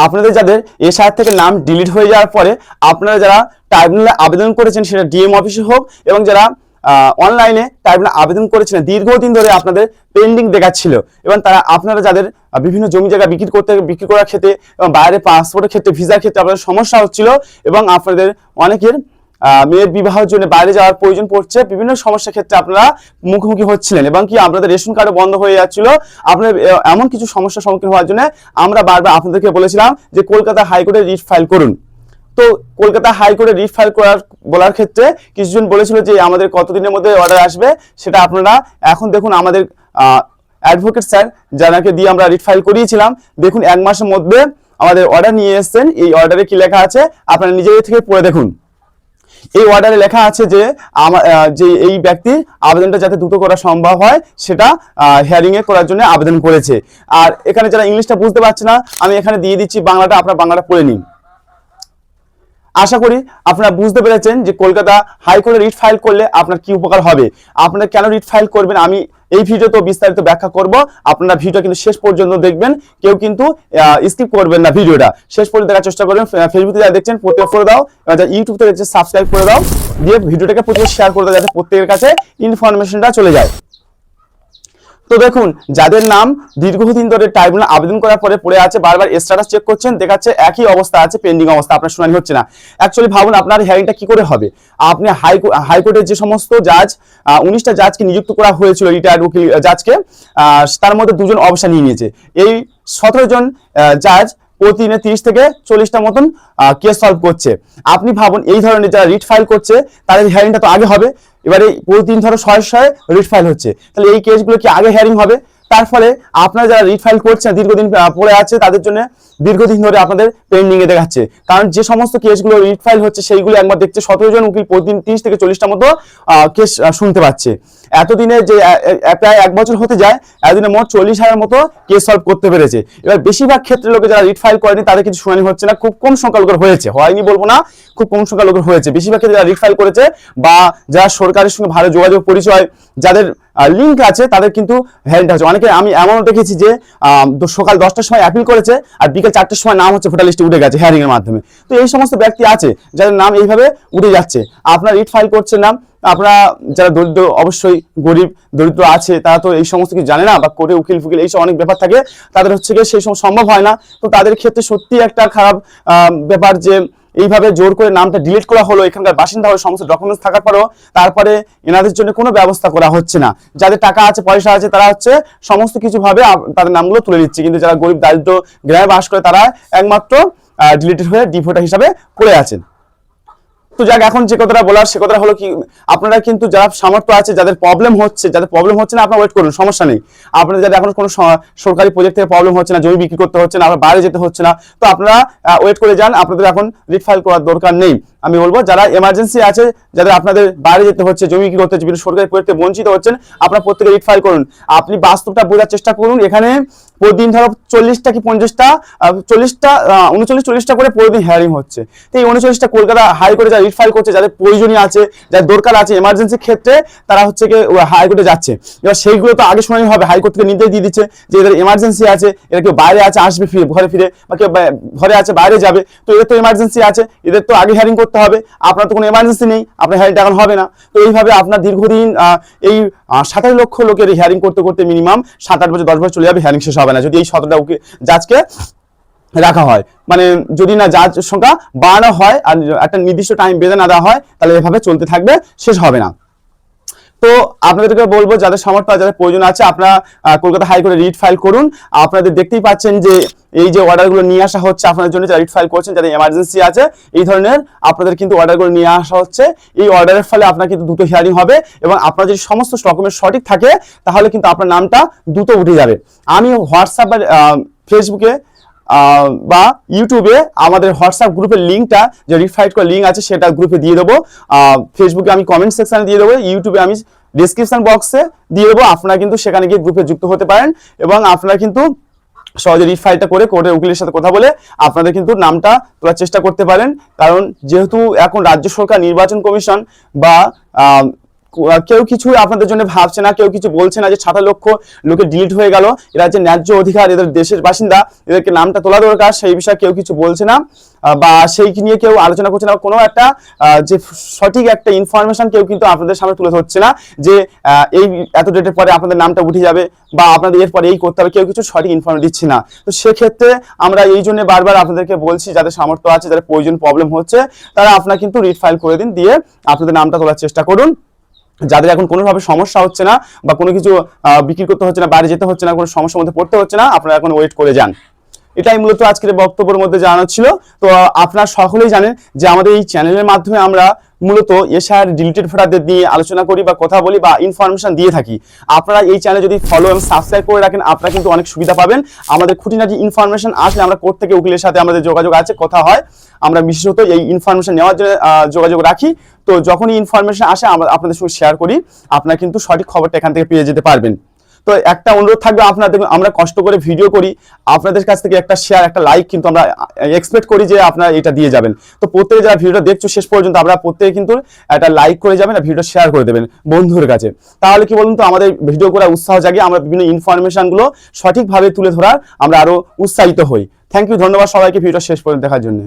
আপনাদের যাদের এসআইআর থেকে নাম ডিলিট হয়ে যাওয়ার পরে আপনারা যারা ট্রাইব্যুনালে আবেদন করেছেন, সেটা ডিএম অফিসে হোক, এবং যারা অনলাইনে ট্রাইব্যুনালে আবেদন করেছিলেন দীর্ঘদিন ধরে আপনাদের পেন্ডিং দেখাচ্ছিল, এবং আপনারা যাদের বিভিন্ন জমি জায়গা বিক্রি করার ক্ষেত্রে এবং বাইরে পাসপোর্টের ক্ষেত্রে, ভিসার ক্ষেত্রে আপনাদের সমস্যা হচ্ছিল, এবং আপনাদের অনেকের মেয়ের বিবাহের জন্য বাইরে যাওয়ার প্রয়োজন পড়ছে, বিভিন্ন সমস্যার ক্ষেত্রে আপনারা মুখোমুখি হচ্ছিলেন, এবং কি আপনাদের রেশন কার্ডও বন্ধ হয়ে যাচ্ছিল। আপনাদের এমন কিছু সমস্যার সম্মুখীন হওয়ার জন্য আমরা বারবার আপনাদেরকে বলেছিলাম যে কলকাতা হাইকোর্টে রিট ফাইল করুন। তো কলকাতা হাইকোর্টে রিট ফাইল বলার ক্ষেত্রে কিছুজন বলেছিল যে আমাদের কতদিনের মধ্যে অর্ডার আসবে, সেটা আপনারা এখন দেখুন আমাদের অ্যাডভোকেট স্যার যাকে দিয়ে আমরা রিট ফাইল করিয়েছিলাম, দেখুন 1 মাসের মধ্যে আমাদের অর্ডার নিয়ে এসেছেন। এই অর্ডারে কি লেখা আছে আপনারা নিজেদের থেকে পড়ে দেখুন। এই অর্ডারে লেখা আছে যে যে এই ব্যক্তির আবেদনটা যাতে দ্রুত করা সম্ভব হয় সেটা হিয়ারিং এ করার জন্য আবেদন করেছে। আর এখানে যারা ইংলিশটা বুঝতে পারছে না, আমি এখানে দিয়ে দিচ্ছি বাংলাটা, আপনারা বাংলাটা পড়ে নিন। আশা করি আপনারা বুঝতে পেরেছেন যে কলকাতা হাইকোর্টে রিট ফাইল করলে আপনার কি উপকার হবে, আপনারা কেন রিট ফাইল করবেন আমি এই ভিডিওতে বিস্তারিত ব্যাখ্যা করব। আপনারা ভিডিও কিন্তু শেষ পর্যন্ত দেখবেন, কেউ কিন্তু স্কিপ করবেন না, ভিডিওটা শেষ পর্যন্ত দেখার চেষ্টা করবেন। ফেসবুকে যারা দেখছেন প্রত্যেকে ফলো দাও, যারা ইউটিউব থেকে দেখছেন সাবস্ক্রাইব করে দাও, দিয়ে ভিডিওটাকে প্রত্যেকে শেয়ার করে দাও যাতে প্রত্যেকের কাছে ইনফরমেশনটা চলে যায়। তো দেখুন যাদের নাম দীর্ঘদিন ধরে ট্রাইব্যুনাল আবেদন করার পরে পড়ে আছে, বারবার স্ট্যাটাস চেক করছেন, দেখাচ্ছে একই অবস্থা আছে, পেন্ডিং অবস্থা, আপনার শুনানি হচ্ছে না। অ্যাকচুয়ালি ভাবুন আপনার হিয়ারিংটা কি করে হবে। আপনি হাইকোর্টের যে সমস্ত জাজ 19টা জাজকে নিযুক্ত করা হয়েছিল রিটায়ার্ড উকিল জাজকে, তার মধ্যে 2 জন অবসর নিয়ে নিয়েছে। এই 17 জন জাজ প্রতিদিনে 30 থেকে 40টা মতন কেস সলভ করছে। আপনি ভাবুন এই ধরনের যারা রিট ফাইল করছে তাদের হিয়ারিংটা তো আগে হবে, এবারে প্রতিদিন ধরো 100 রিট ফাইল হচ্ছে, তাহলে এই কেসগুলো কি আগে হিয়ারিং হবে? তার ফলে আপনারা যারা রিট ফাইল করছেন দীর্ঘদিন পড়ে আছে, তাদের জন্য দীর্ঘদিন ধরে আপনাদের পেন্ডিং এ দেখাচ্ছে। কারণ যে সমস্ত কেসগুলো রিট ফাইল হচ্ছে সেইগুলো একবার দেখতে 17 জন উকিল প্রতিদিন 30 থেকে 40টা মতো কেস শুনতে পাচ্ছে। এতদিনে যে প্রায় 1 বছর হতে যায়, এতদিনে মোট 40,000 মতো কেস সলভ করতে পেরেছে। এবার বেশিরভাগ ক্ষেত্রে লোকে যারা রিট ফাইল করেনি তাদের কিছু শুনানি হচ্ছে না, খুব কম সংখ্যা লোকের হয়েছে, হয়নি বলবো না, খুব কম সংখ্যা লোকের হয়েছে। বেশিরভাগ ক্ষেত্রে যারা রিট ফাইল করেছে বা যারা সরকারের সঙ্গে ভালো যোগাযোগ পরিচয় যাদের লিঙ্ক আছে তাদের কিন্তু হেয়ারিংটা হচ্ছে। অনেকে আমি এমন দেখেছি যে সকাল 10টার সময় অ্যাপিল করেছে আর বিকেল 4টার সময় নাম হচ্ছে ভোটার লিস্টে উঠে গেছে হিয়ারিং এর মাধ্যমে। তো এই সমস্ত ব্যক্তি আছে যাদের নাম এইভাবে উঠে যাচ্ছে। আপনারা রিট ফাইল করছেন না, আপনারা যারা দরিদ্র, অবশ্যই গরিব দরিদ্র আছে, তারা তো এই সমস্ত কিছু জানে না, বা কোর্টে উকিল ফুকিল এইসব অনেক ব্যাপার থাকে, তাদের হচ্ছে গিয়ে সেই সময় সম্ভব হয় না। তো তাদের ক্ষেত্রে সত্যি একটা খারাপ ব্যাপার যে এইভাবে জোর করে নামটা ডিলিট করা হলো, এখানকার বাসিন্দা হয়ে সমস্ত ডকুমেন্টস থাকার পরেও তারপরে এনাদের জন্য কোনো ব্যবস্থা করা হচ্ছে না। যাদের টাকা আছে, পয়সা আছে, তারা হচ্ছে সমস্ত কিছু ভাবে তাদের নামগুলো তুলে নিচ্ছে, কিন্তু যারা গরিব দারিদ্র গ্রামে বাস করে তারা একমাত্র ডিলিটেড হয়ে ডিভোটার হিসাবে পড়ে আছেন। তো যাক, এখন যে কথাটা বলার সে কথাটা হলো কি, আপনারা কিন্তু যারা সামর্থ্য আছে, যাদের প্রবলেম হচ্ছে না, আপনারা ওয়েট করুন, সমস্যা নেই। আপনাদের যাদের এখন কোনো সরকারি প্রজেক্ট থেকে প্রবলেম হচ্ছে না, জমি বিক্রি করতে হচ্ছে না, আপনার বাইরে যেতে হচ্ছে না, তো আপনারা ওয়েট করে যান, আপনাদের এখন রিট ফাইল করার দরকার নেই। আমি বলবো যারা এমার্জেন্সি আছে, যাদের আপনাদের বাইরে যেতে হচ্ছে, জমি বিক্রি করতে হচ্ছে, বিভিন্ন সরকারি প্রজেক্ট থেকে বঞ্চিত হচ্ছেন, আপনারা প্রত্যেকে রিট ফাইল করুন। আপনি বাস্তবটা বোঝার চেষ্টা করুন। এখানে প্রতিদিন ধরো 40টা কি 50টা 39-40টা করে প্রতিদিন হিয়ারিং হচ্ছে। তো এই 39টা কলকাতা হাইকোর্টে যারা রিট ফাইল করছে, যাদের প্রয়োজনীয় আছে, যাদের দরকার আছে এমার্জেন্সি ক্ষেত্রে, তারা হচ্ছে কি হাইকোর্টে যাচ্ছে। এবার সেইগুলো তো আগে শুনানি হবে, হাইকোর্ট থেকে নির্দেশ দিয়ে দিচ্ছে যে এদের এমার্জেন্সি আছে, এরা কেউ বাইরে আছে আসবে ঘরে ফিরে, বা কেউ ঘরে আছে বাইরে যাবে, তো এদের তো এমার্জেন্সি আছে, এদের তো আগে হিয়ারিং করতে হবে। আপনার তো কোনো এমার্জেন্সি নেই, আপনার হিয়ারিংটা এখন হবে না। তো এইভাবে আপনার দীর্ঘদিন এই 27 লক্ষ লোকের হিয়ারিং করতে করতে মিনিমাম 7-8 বছর 10 বছর চলে যাবে, হিয়ারিং শেষ হবে না যদি এই 17টা জাজকে রাখা হয়। মানে যদি না জাজ সংখ্যা বাড়ানো হয় আর একটা নির্দিষ্ট টাইম বেঁধে না দেওয়া হয়, তাহলে এভাবে চলতে থাকবে, শেষ হবে না। তো আপনাদেরকে বলবো যাদের সামর্থ্য, যাদের প্রয়োজন আছে, আপনারা কলকাতা হাইকোর্টে রিট ফাইল করুন। আপনাদের দেখতেই পাচ্ছেন যে এই যে অর্ডারগুলো নিয়ে আসা হচ্ছে আপনাদের জন্য, যারা রিট ফাইল করছেন, যাদের এমার্জেন্সি আছে, এই ধরনের আপনাদের কিন্তু অর্ডারগুলো নিয়ে আসা হচ্ছে। এই অর্ডারের ফলে আপনার কিন্তু দ্রুত হিয়ারিং হবে, এবং আপনার যদি সমস্ত ডকুমেন্ট সঠিক থাকে তাহলে কিন্তু আপনার নামটা দ্রুত উঠে যাবে। আমি হোয়াটসঅ্যাপ বা ফেসবুকে বা ইউটিউবে আমাদের হোয়াটসঅ্যাপ গ্রুপের লিঙ্কটা, যে রিফাইড করা লিঙ্ক আছে, সেটা গ্রুপে দিয়ে দেবো। ফেসবুকে আমি কমেন্ট সেকশনে দিয়ে দেবো, ইউটিউবে আমি ডিসক্রিপশন বক্সে দিয়ে দেবো। আপনারা কিন্তু সেখানে গিয়ে গ্রুপে যুক্ত হতে পারেন, এবং আপনারা কিন্তু সহজে রিট ফাইলটা করে কোর্টের উকিলের সাথে কথা বলে আপনাদের কিন্তু নামটা তোলার চেষ্টা করতে পারেন। কারণ যেহেতু এখন রাজ্য সরকার, নির্বাচন কমিশন বা কেউ কিছু আপনাদের জন্য ভাবছে না, কেউ কিছু বলছে না যে 7 লক্ষ লোকের ডিলিট হয়ে গেল, এরা যে ন্যায্য অধিকার, এদের দেশের বাসিন্দা, এদেরকে নামটা তোলা দরকার, সেই বিষয়ে কেউ কিছু বলছে না বা সেই নিয়ে কেউ আলোচনা করছে না। কোনো একটা যে সঠিক একটা ইনফরমেশন কেউ কিন্তু আপনাদের সামনে তুলে ধরছে না যে এই এত ডেটের পরে আপনাদের নামটা উঠে যাবে বা আপনাদের এরপরে এই করতে হবে, কেউ কিছু সঠিক ইনফরমেশন দিচ্ছে না। তো সেক্ষেত্রে আমরা এই জন্য বারবার আপনাদেরকে বলছি, যাদের সামর্থ্য আছে, যাদের প্রয়োজন প্রবলেম হচ্ছে, তারা আপনারা কিন্তু রিড ফাইল করে দিন, দিয়ে আপনাদের নামটা তোলার চেষ্টা করুন। যাদের এখন কোনোভাবে সমস্যা হচ্ছে না বা কোনো কিছু বিক্রি করতে হচ্ছে না, বাইরে যেতে হচ্ছে না, কোনো সমস্যার মধ্যে পড়তে হচ্ছে না, আপনারা এখন ওয়েট করে যান। এটাই মূলত আজকের বক্তব্যের মধ্যে জানানো ছিল। তো আপনারা সকলেই জানেন যে আমাদের এই চ্যানেলের মাধ্যমে আমরা মূলত এসআইআর ডিলিটেড ভোটারদের নিয়ে আলোচনা করি বা কথা বলি বা ইনফরমেশন দিয়ে থাকি। আপনারা এই চ্যানেল যদি ফলো এবং সাবস্ক্রাইব করে রাখেন, আপনারা কিন্তু অনেক সুবিধা পাবেন। আমাদের খুঁটিনাটি ইনফরমেশন আসলে আমরা কোর্ট থেকে উকিলের সাথে আমাদের যোগাযোগ আছে, কথা হয়, আমরা বিশেষত এই ইনফরমেশন নেওয়ার জন্য যোগাযোগ রাখি। তো যখনই ইনফরমেশন আসে আমরা আপনাদের সঙ্গে শেয়ার করি, আপনারা কিন্তু সঠিক খবরটা এখান থেকে পেয়ে যেতে পারবেন। তো একটা অনুরোধ থাকবে, আপনাদের আমরা কষ্ট করে ভিডিও করি, আপনাদের কাছ থেকে একটা শেয়ার, একটা লাইক কিন্তু আমরা এক্সপেক্ট করি যে আপনারা এটা দিয়ে যাবেন। তো প্রত্যেকে যারা ভিডিওটা দেখছো শেষ পর্যন্ত, আপনারা প্রত্যেকে কিন্তু একটা লাইক করে যাবেন আর ভিডিওটা শেয়ার করে দেবেন বন্ধুদের কাছে। তাহলে কি বলুন তো, আমাদের ভিডিও করার উৎসাহ জাগে, আমরা বিভিন্ন ইনফরমেশনগুলো সঠিকভাবে তুলে ধরার আমরা আরো উৎসাহিত হই। থ্যাংক ইউ, ধন্যবাদ সবাইকে ভিডিওটা শেষ পর্যন্ত দেখার জন্য।